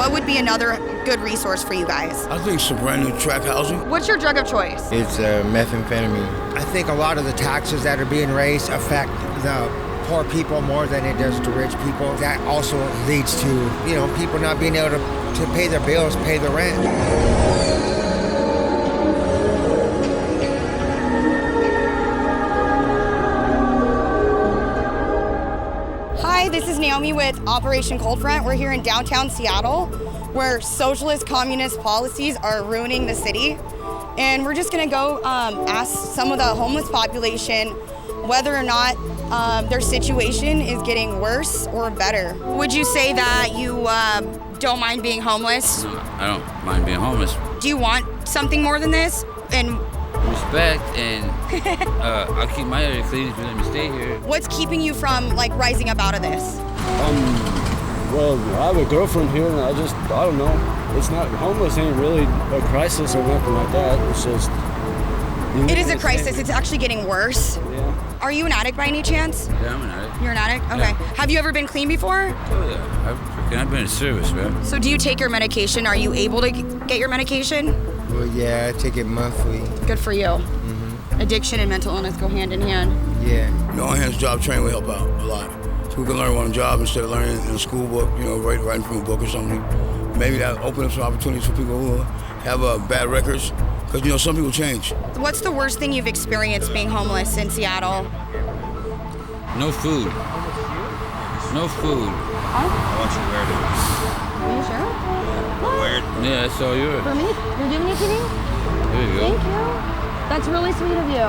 what would be another good resource for you guys? I think some brand new track housing. What's your drug of choice? It's methamphetamine. I think a lot of the taxes that are being raised affect the poor people more than it does the rich people. That also leads to, people not being able to pay their bills, pay the rent. Hi, this is Naomi with OperationColdFront. We're here in downtown Seattle, where socialist communist policies are ruining the city. And we're just gonna go ask some of the homeless population whether or not their situation is getting worse or better. Would you say that you don't mind being homeless? No, I don't mind being homeless. Do you want something more than this? And respect, and I'll keep my area clean if you let me stay here. what's keeping you from rising up out of this? Well, I have a girlfriend here, and I don't know. It's not, homeless ain't really a crisis or nothing like that. It's just... It is a crisis. It's actually getting worse. Yeah. Are you an addict by any chance? Yeah, I'm an addict. You're an addict? Okay. Yeah. Have you ever been clean before? Oh, yeah. I've been in service, man. So do you take your medication? Are you able to get your medication? Well, yeah, I take it monthly. Good for you. Mm-hmm. Addiction and mental illness go hand in hand. Yeah. On-hands job training will help out a lot. So we can learn on the job instead of learning in a school book, writing from a book or something. Maybe that open up some opportunities for people who have bad records. Because, some people change. What's the worst thing you've experienced being homeless in Seattle? No food. No food. Huh? I want you to wear it. Are you sure? Wear it. Yeah, that's all yours. For me? You're giving it to me? There you go. Thank you. That's really sweet of you.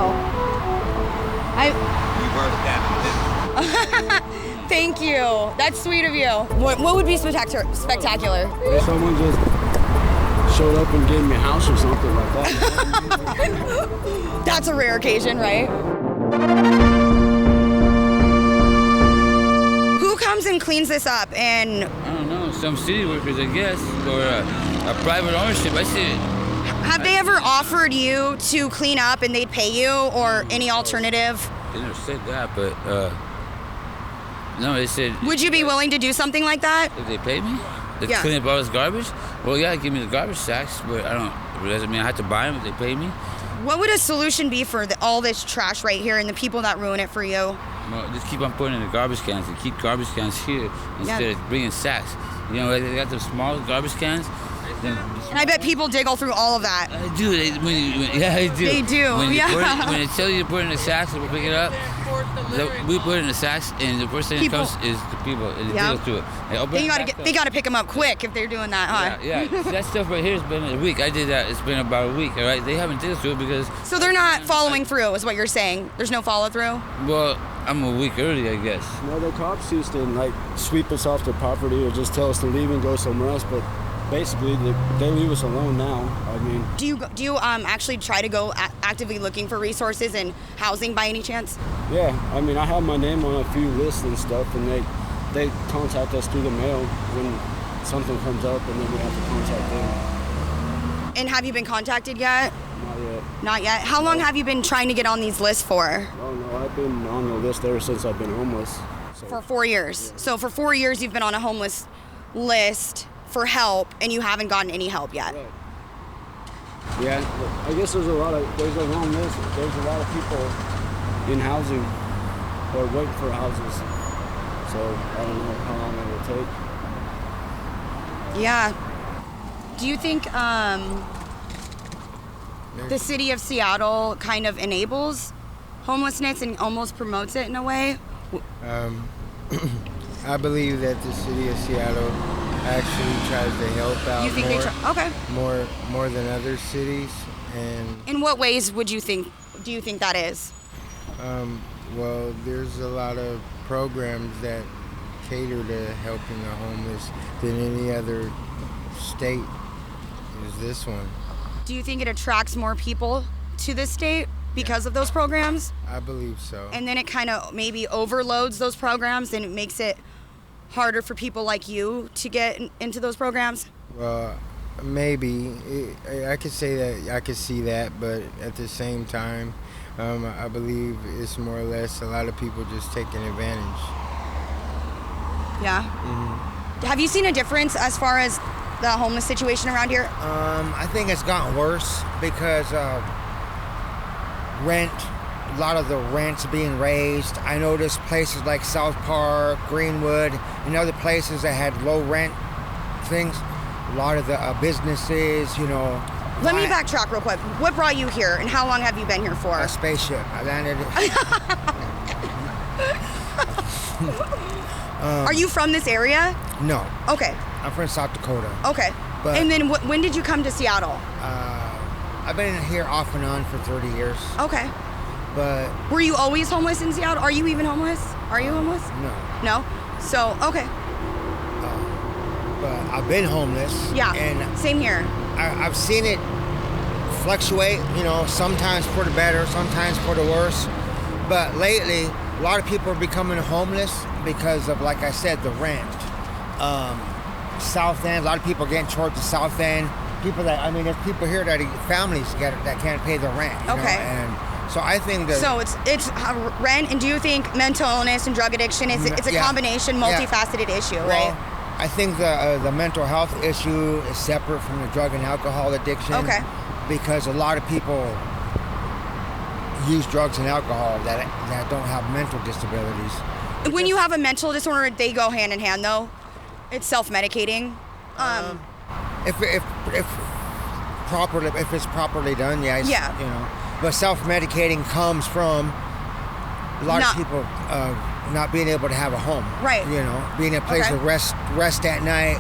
You work that. Thank you. That's sweet of you. What would be spectacular? If someone just showed up and gave me a house or something like that. That's a rare occasion, right? Who comes and cleans this up? And I don't know, some city workers, I guess, or a private ownership. I see it. have they ever offered you to clean up and they'd pay you, or any alternative? They never said that, but no, they said... Would you be willing to do something like that? If they paid me? To Yeah. clean up all this garbage? Well, yeah, give me the garbage sacks, but it doesn't mean I have to buy them if they pay me. What would a solution be for all this trash right here and the people that ruin it for you? Well, just keep on putting in the garbage cans and keep garbage cans here instead of bringing sacks. They got the small garbage cans. And I bet people diggle through all of that. I do. They do. They do, When yeah. when they tell you to put it in the sacks and we'll pick it up, we put it in the sacks, and the first thing that comes is the people, and they diggle through it. They gotta pick them up quick if they're doing that, huh? Yeah. That stuff right here has been a week. I did that. It's been about a week, all right? They haven't diggled through it because... So they're not following through, is what you're saying? There's no follow through? Well, I'm a week early, I guess. No, the cops used to sweep us off the property or just tell us to leave and go somewhere else, but basically they leave us alone now. I mean, Do you actually try to go actively looking for resources and housing by any chance? yeah, I mean, I have my name on a few lists and stuff, and they contact us through the mail when something comes up, and then we have to contact them. And have you been contacted yet? Not yet. Not yet. How long have you been trying to get on these lists for? Oh no, I've been on the list ever since I've been homeless. So. For 4 years. So for 4 years you've been on a homeless list for help, and you haven't gotten any help yet. Right. Yeah, I guess there's a long list. There's a lot of people in housing or waiting for houses. So I don't know how long it will take. Yeah. Do you think the city of Seattle kind of enables homelessness and almost promotes it in a way? I believe that the city of Seattle actually tries to help out You think more, they try? Okay. more than other cities, and In what ways do you think that is? well, there's a lot of programs that cater to helping the homeless than any other state is this one. Do you think it attracts more people to this state because of those programs? I believe so. And then it kind of maybe overloads those programs and it makes it harder for people like you to get into those programs? Well, maybe. I could say that, I could see that, but at the same time, I believe it's more or less a lot of people just taking advantage. Yeah. Mm-hmm. Have you seen a difference as far as the homeless situation around here? I think it's gotten worse because rent, a lot of the rent's being raised. I noticed places like South Park, Greenwood, and other places that had low rent things. A lot of the businesses, you know. Let me backtrack real quick. What brought you here, and how long have you been here for? A spaceship. I landed. Are you from this area? No. Okay. I'm from South Dakota. Okay. But, and then when did you come to Seattle? I've been here off and on for 30 years. Okay. But were you always homeless in Seattle? Are you even homeless? Are you homeless? No. No? So, okay. But I've been homeless. Yeah. And same here. I've seen it fluctuate, you know, sometimes for the better, sometimes for the worse. But lately, a lot of people are becoming homeless because of, like I said, the rent. South End, a lot of people are getting towards the South End. People that, I mean, there's people here that families that can't pay their rent. You know? And so I think that. So it's rent, and do you think mental illness and drug addiction it's a combination, multifaceted issue, right? I think the mental health issue is separate from the drug and alcohol addiction. Okay. Because a lot of people use drugs and alcohol that don't have mental disabilities. When you have a mental disorder, they go hand in hand, though. It's self-medicating. If it's properly done, yes. Yeah. You know, but self-medicating comes from a lot of people not being able to have a home. Right. You know, being a place to rest at night,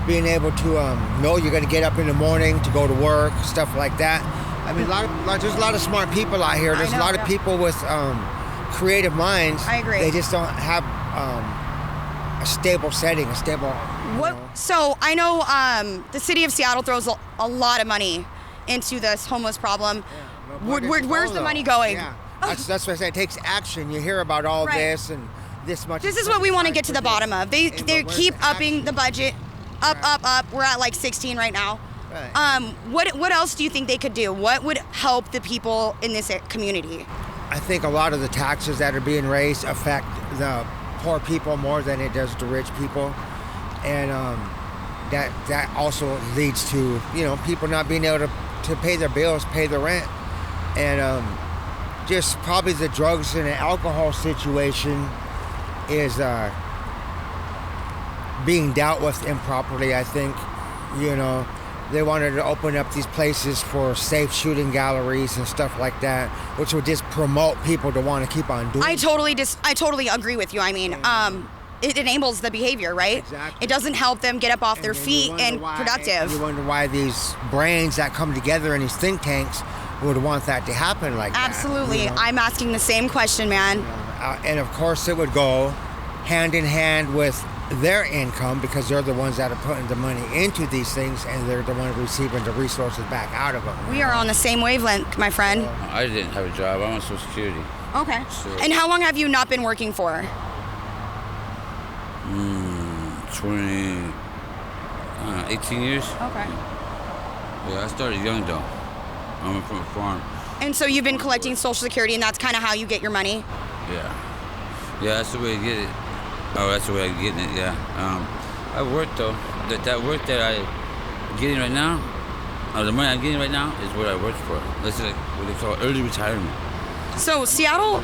being able to know you're going to get up in the morning to go to work, stuff like that. I mean, there's a lot of smart people out here. There's a lot of people with creative minds. I agree. They just don't have a stable setting, a stable. So I know the city of Seattle throws a lot of money into this homeless problem. Yeah, where's the money going? Yeah. That's what I say. It takes action. You hear about all this and this much. This is what we want to get to the bottom of. They keep upping the budget, up. We're at like 16 right now. Right. What else do you think they could do? What would help the people in this community? I think a lot of the taxes that are being raised affect the poor people more than it does the rich people, and that also leads to, you know, people not being able to pay their bills, pay their rent, and just probably the drugs and the alcohol situation is being dealt with improperly. I think, you know, they wanted to open up these places for safe shooting galleries and stuff like that, which would just promote people to want to keep on doing. I totally agree with you. I mean, it enables the behavior, right? Exactly. It doesn't help them get up off their feet and productive. You wonder why these brains that come together in these think tanks would want that to happen like Absolutely. that. You know? I'm asking the same question, man. And of course it would go hand in hand with their income, because they're the ones that are putting the money into these things, and they're the ones receiving the resources back out of them. We are on the same wavelength, my friend. I didn't have a job. I'm on Social Security. Okay. So, and how long have you not been working for? 18 years. Okay. Yeah, I started young though. I'm from a farm. And so you've been collecting Social Security, and that's kind of how you get your money? Yeah. Yeah, that's the way I get it. Oh, that's the way I'm getting it, yeah. I work though. That work that I'm getting right now, the money I'm getting right now is what I worked for. That's like what they call early retirement. So Seattle,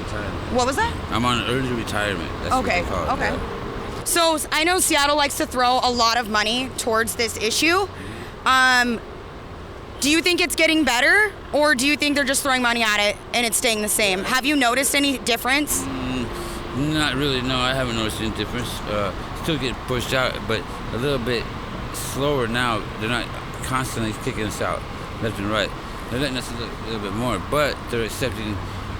what was that? I'm on early retirement. That's what they call it. Okay. Yeah. So I know Seattle likes to throw a lot of money towards this issue. Do you think it's getting better, or do you think they're just throwing money at it and it's staying the same? Have you noticed any difference? Not really, no. I haven't noticed any difference. Still get pushed out, but a little bit slower now. They're not constantly kicking us out left and right. They're letting us a little bit more, but they're accepting.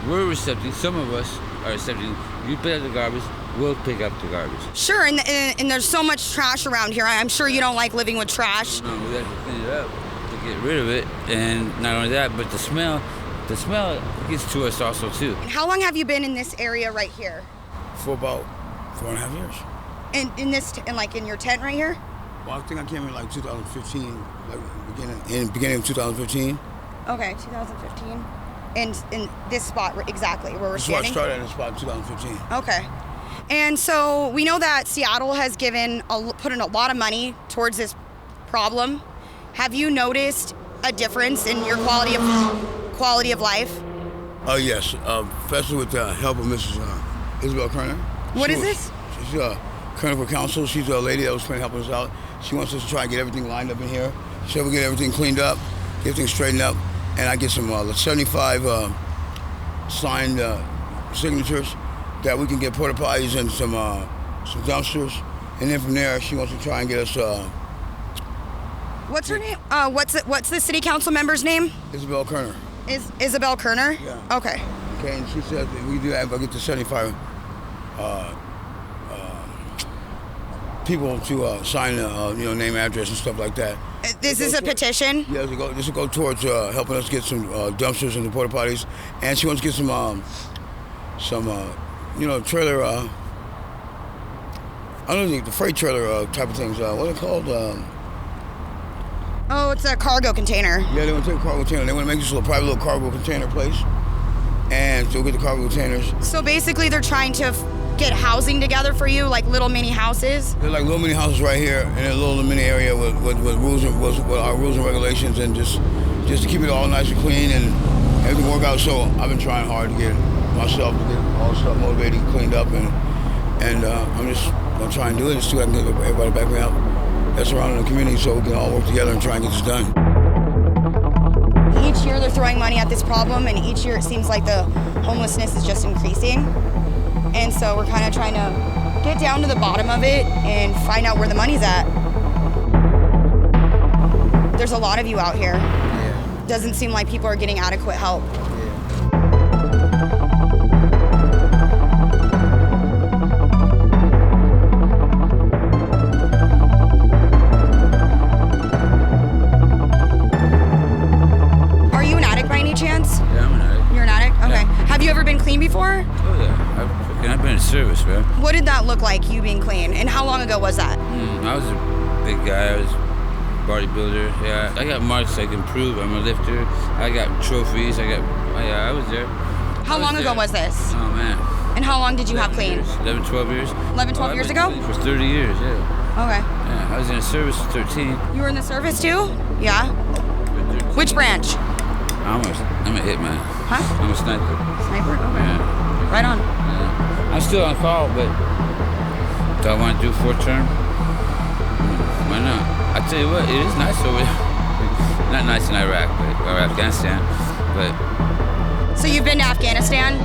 We're accepting. Some of us are accepting. You pick up the garbage, we'll pick up the garbage. Sure, and there's so much trash around here. I'm sure you don't like living with trash. No, we have to clean it up to get rid of it, and not only that, but the smell gets to us also too. How long have you been in this area right here? For about 4.5 years. In your tent right here? Well, I think I came in like 2015, like beginning of 2015. Okay, 2015. And in this spot exactly where we're standing? standing? I started in this spot in 2015. Okay. And so we know that Seattle has put in a lot of money towards this problem. Have you noticed a difference in your quality of life? Oh, yes. Especially with the help of Mrs. Isabel Kerner. What is this? She's Kerner for Council. She's a lady that was trying to help us out. She wants us to try and get everything lined up in here. So we get everything cleaned up, get everything straightened up, and I get some 75 signed signatures that we can get porta potties and some dumpsters. And then from there, she wants to try and get us. What's her name? What's the city council member's name? Isabel Kerner. Is Isabel Kerner? Yeah. Okay. Okay, and she said that we do that if I get the 75 people to sign, name, address, and stuff like that. This is a petition? Yeah, this will go towards helping us get some dumpsters and the porta potties, and she wants to get some trailer. I don't know the freight trailer type of things. What are they called? Oh, it's a cargo container. Yeah, they want to take a cargo container. They want to make this a private little cargo container place, and so we'll get the cargo containers. So basically, they're trying to get housing together for you, like little mini houses. They're like little mini houses right here in a little mini area with rules and with our rules and regulations, and just to keep it all nice and clean and everything work out. So I've been trying hard to get myself to get all the stuff motivated, cleaned up, and I'm just gonna try and do it and see if I can get everybody back me out that's around in the community so we can all work together and try and get this done. Each year they're throwing money at this problem, and each year it seems like the homelessness is just increasing. And so we're kind of trying to get down to the bottom of it and find out where the money's at. There's a lot of you out here. Yeah. Doesn't seem like people are getting adequate help. Are you an addict by any chance? Yeah, I'm an addict. You're an addict? Okay. Yeah. Have you ever been clean before? Oh yeah, I've been in service, man. What did that look like, you being clean? And how long ago was that? I was a big guy. I was a bodybuilder. Yeah, I got marks like improved. I'm a lifter. I got trophies. I was there. How long ago was this? Oh man. And how long did you have clean? 11, 12 years. 11, 12 years ago? For 30 years, yeah. Okay. Yeah, I was in the service for 13. You were in the service too? Yeah. Which branch? I'm a hitman. Huh? I'm a sniper. Sniper? Okay. Yeah. Right on. Yeah. I'm still on call, but do I want to do 4 term? Why not? I tell you what, it is nice over there. Not nice in Iraq, or Afghanistan, but. So you've been to Afghanistan?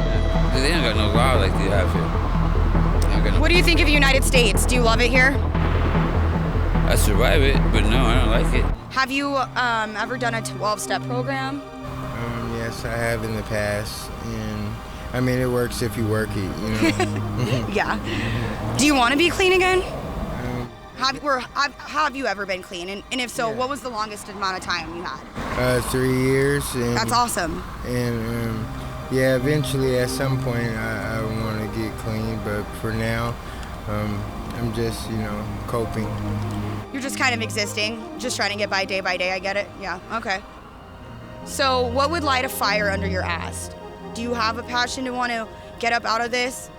They ain't got no law like they have here. What do you think of the United States? Do you love it here? I survive it, but no, I don't like it. Have you ever done a 12-step program? Yes, I have in the past, and I mean it works if you work it, you know. Yeah. Do you want to be clean again? Have you ever been clean? And if so, Yeah. what was the longest amount of time you had? 3 years. And, That's awesome. And yeah, eventually at some point I want to get clean, but for now, I'm just coping. You're just kind of existing, just trying to get by day. I get it. Yeah. Okay. So what would light a fire under your ass? Do you have a passion to want to get up out of this?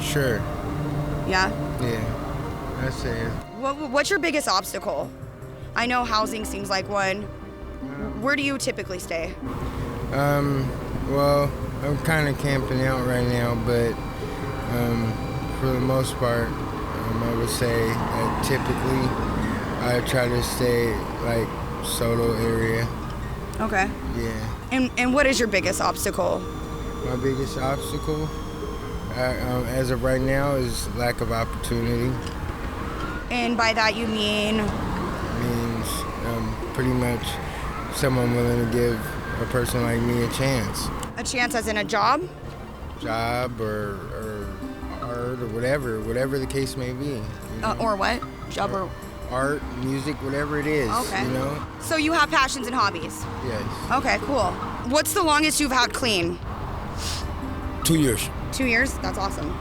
Sure. Yeah. Yeah. I say it. What's your biggest obstacle? I know housing seems like one. Where do you typically stay? Well, I'm kind of camping out right now, but for the most part, I would say typically I try to stay like Soto area. Okay. Yeah. And what is your biggest obstacle? My biggest obstacle, as of right now, is lack of opportunity. And by that you mean? Means pretty much someone willing to give a person like me a chance. A chance as in a job? Job or art or whatever the case may be. You know? Or what? Job or? Art, music, whatever it is. Okay. You know? So you have passions and hobbies? Yes. Okay, cool. What's the longest you've had clean? 2 years. 2 years? That's awesome.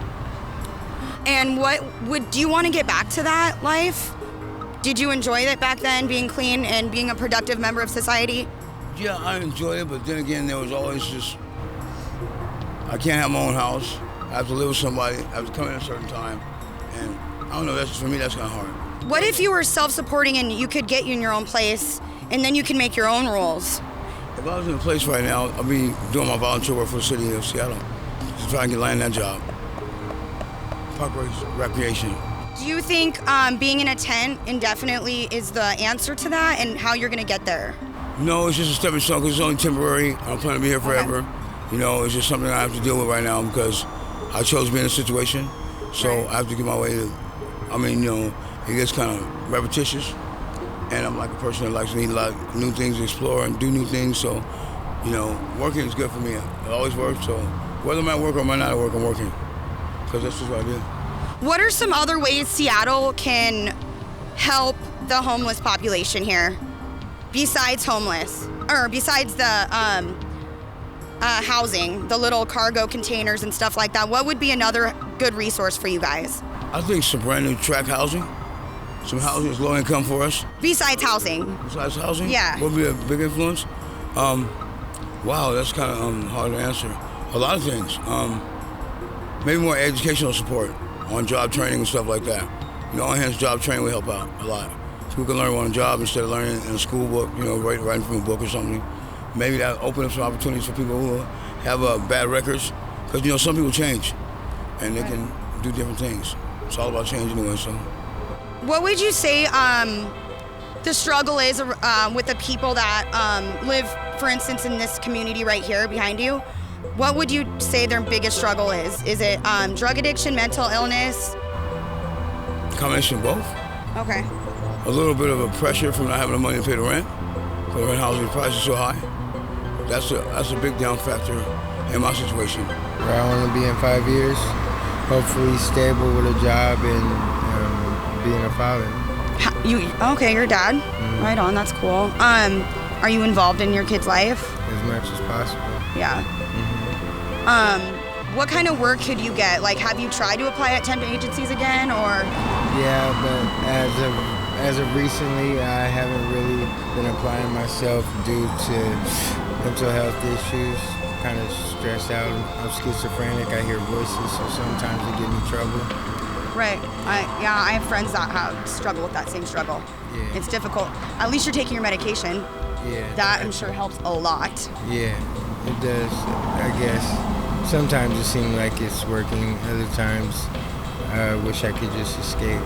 And do you want to get back to that life? Did you enjoy it back then, being clean and being a productive member of society? Yeah, I enjoyed it, but then again, there was always just, I can't have my own house. I have to live with somebody. I have to come in at a certain time. And I don't know. That's for me. That's kind of hard. What if you were self-supporting and you could get you in your own place, and then you can make your own rules? If I was in a place right now, I'd be doing my volunteer work for the city of Seattle, just trying to land that job. Park recreation. Do you think being in a tent indefinitely is the answer to that, and how you're gonna get there? No, it's just a stepping stone because it's only temporary. I don't plan to be here forever. Okay. You know, it's just something I have to deal with right now because I chose to be in a situation. So Right. I have to get my way to, I mean, you know, it gets kind of repetitious. And I'm like a person that likes to need a lot of new things to explore and do new things. So, you know, working is good for me. It always works. So whether I'm at work or I'm not at work, I'm working. Because that's just what I do. What are some other ways Seattle can help the homeless population here, besides homeless, or besides the housing, the little cargo containers and stuff like that? What would be another good resource for you guys? I think some brand new track housing. Some housing is low income for us. Besides housing? Besides housing? Yeah. Would be a big influence. Wow, that's kind of hard to answer. A lot of things. Maybe more educational support on job training and stuff like that. You know, on-hands job training would help out a lot. So we can learn on a job instead of learning in a school book, you know, writing from a book or something. Maybe that open up some opportunities for people who have bad records. Because, you know, some people change and they can do different things. It's all about change anyway, so. What would you say the struggle is with the people that live, for instance, in this community right here behind you? What would you say their biggest struggle is? Is it drug addiction, mental illness? Combination of both. Okay. A little bit of a pressure from not having the money to pay the rent. Because rent housing prices are so high. That's a big down factor in my situation. Where I want to be in 5 years, hopefully stable with a job and being a father. Okay, your dad. Mm-hmm. Right on, that's cool. Are you involved in your kid's life? As much as possible. Yeah. Mm-hmm. What kind of work could you get? Like, have you tried to apply at temp agencies again, or? Yeah, but as of recently, I haven't really been applying myself due to mental health issues. Kind of stressed out. I'm schizophrenic. I hear voices, so sometimes they give me trouble. Right. I have friends that have struggled with that same struggle. Yeah. It's difficult. At least you're taking your medication. Yeah. That I'm sure helps a lot. Yeah, it does. I guess sometimes it seems like it's working. Other times, I wish I could just escape.